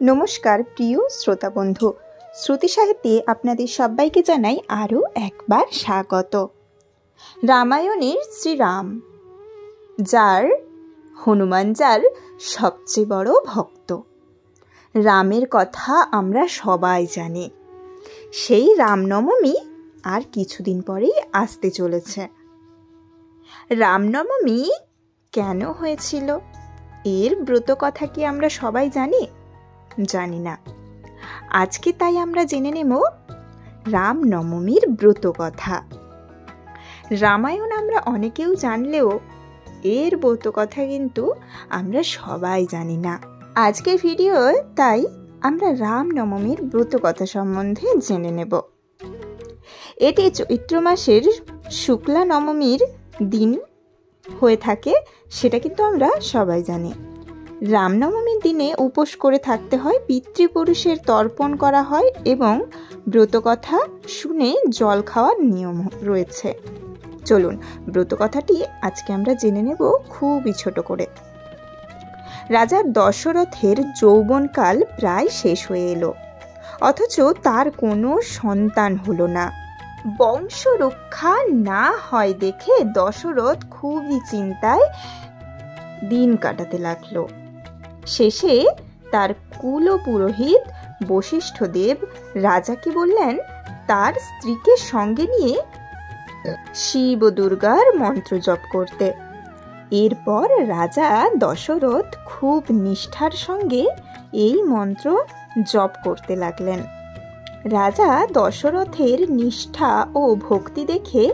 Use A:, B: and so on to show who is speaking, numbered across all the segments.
A: নমস্কার প্রিয় শ্রোতা বন্ধু, শ্রুতি সাহিত্যে আপনাদের সবাইকে জানাই আরও একবার স্বাগত। রামায়ণের শ্রীরাম, যার হনুমান যার সবচেয়ে বড় ভক্ত। রামের কথা আমরা সবাই জানি। সেই রামনবমী আর কিছুদিন পরেই আসতে চলেছে। রামনবমী কেন হয়েছিল, এর ব্রত কথা কি আমরা সবাই জানি? জানি না। আজকে তাই আমরা জেনে নেব রামনবমীর ব্রত কথা। রামায়ণ আমরা অনেকেও জানলেও এর ব্রত কথা কিন্তু আমরা সবাই জানি না। আজকের ভিডিও তাই আমরা রামনবমীর ব্রত কথা সম্বন্ধে জেনে নেব। এটি চৈত্র মাসের শুক্লা নবমীর দিন হয়ে থাকে, সেটা কিন্তু আমরা সবাই জানি। রামনবমীর দিনে উপোস করে থাকতে হয়, পিতৃপুরুষের তর্পণ করা হয় এবং ব্রতকথা শুনে জল খাওয়ার নিয়ম রয়েছে। চলুন ব্রতকথাটি আজকে আমরা জেনে নেব খুবই ছোট করে। রাজা দশরথের যৌবনকাল প্রায় শেষ হয়ে এলো, অথচ তার কোনো সন্তান হলো না। বংশ রক্ষা না হয় দেখে দশরথ খুবই চিন্তায় দিন কাটাতে লাগলো। শেষে তার কুলপুরোহিত বশিষ্ঠদেব রাজাকে বললেন তার স্ত্রীকে সঙ্গে নিয়ে শিব ও দুর্গার মন্ত্র জপ করতে। এরপর রাজা দশরথ খুব নিষ্ঠার সঙ্গে এই মন্ত্র জপ করতে লাগলেন। রাজা দশরথের নিষ্ঠা ও ভক্তি দেখে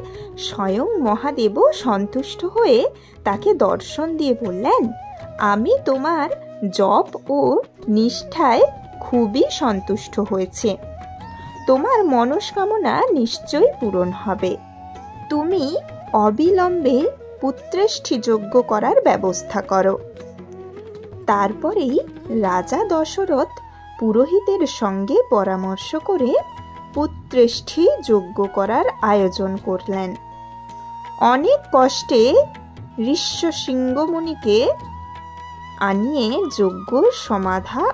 A: স্বয়ং মহাদেবও সন্তুষ্ট হয়ে তাকে দর্শন দিয়ে বললেন, আমি তোমার জপ ও নিষ্ঠায় খুবই সন্তুষ্ট হয়েছে। তোমার মনস্কামনা নিশ্চয়ই পূরণ হবে। তুমি অবিলম্বে পুত্রেষ্ঠি যজ্ঞ করার ব্যবস্থা করো। তারপরেই রাজা দশরথ পুরোহিতের সঙ্গে পরামর্শ করে পুত্রেষ্ঠি যজ্ঞ করার আয়োজন করলেন। অনেক কষ্টে ঋষ্যশৃঙ্গ মুনিকে আনিয়ে যজ্ঞ সমাধা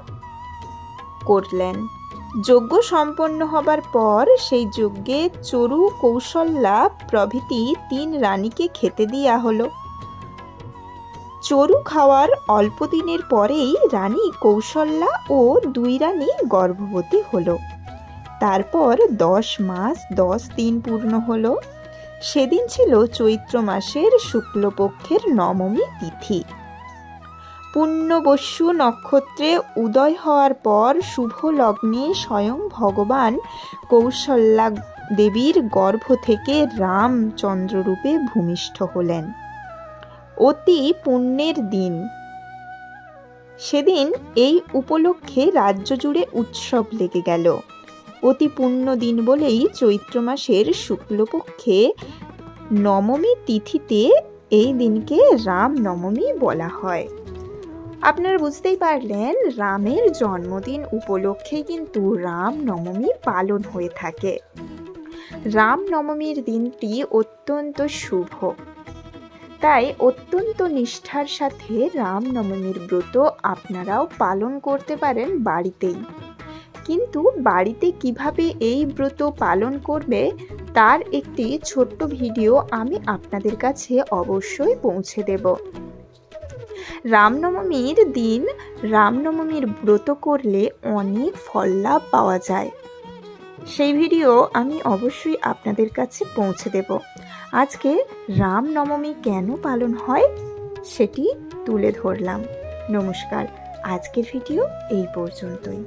A: করলেন। যজ্ঞ সম্পন্ন হবার পর সেই যজ্ঞে চরু, কৌশল্যা প্রভৃতি 3 রানীকে খেতে দেয়া হলো। চরু খাওয়ার অল্প দিনের পরেই রানী কৌশল্যা ও 2 রানী গর্ভবতী হলো। তারপর 10 মাস 10 দিন পূর্ণ হলো। সেদিন ছিল চৈত্র মাসের শুক্লপক্ষের নবমী তিথি। পুণ্যবস্যু নক্ষত্রে উদয় হওয়ার পর শুভ লগ্নে স্বয়ং ভগবান কৌশল্যা দেবীর গর্ভ থেকে রামচন্দ্ররূপে ভূমিষ্ঠ হলেন। অতি পুণ্যের দিন সেদিন। এই উপলক্ষে রাজ্য জুড়ে উৎসব লেগে গেল। অতি পুণ্য দিন বলেই চৈত্র মাসের শুক্লপক্ষে নবমী তিথিতে এই দিনকে রামনবমী বলা হয়। আপনারা বুঝতেই পারলেন, রামের জন্মদিন উপলক্ষে কিন্তু রামনবমী পালন হয়ে থাকে। রামনবমীর দিনটি অত্যন্ত শুভ, তাই অত্যন্ত নিষ্ঠার সাথে রামনবমীর ব্রত আপনারাও পালন করতে পারেন বাড়িতেই। কিন্তু বাড়িতে কিভাবে এই ব্রত পালন করবে তার একটি ছোট্ট ভিডিও আমি আপনাদের কাছে অবশ্যই পৌঁছে দেব। রামনবমীর দিন রামনবমীর ব্রত করলে অনেক ফল লাভ পাওয়া যায়। সেই ভিডিও আমি অবশ্যই আপনাদের কাছে পৌঁছে দেব। আজকে রামনবমী কেন পালন হয় সেটি তুলে ধরলাম। নমস্কার, আজকের ভিডিও এই পর্যন্তই।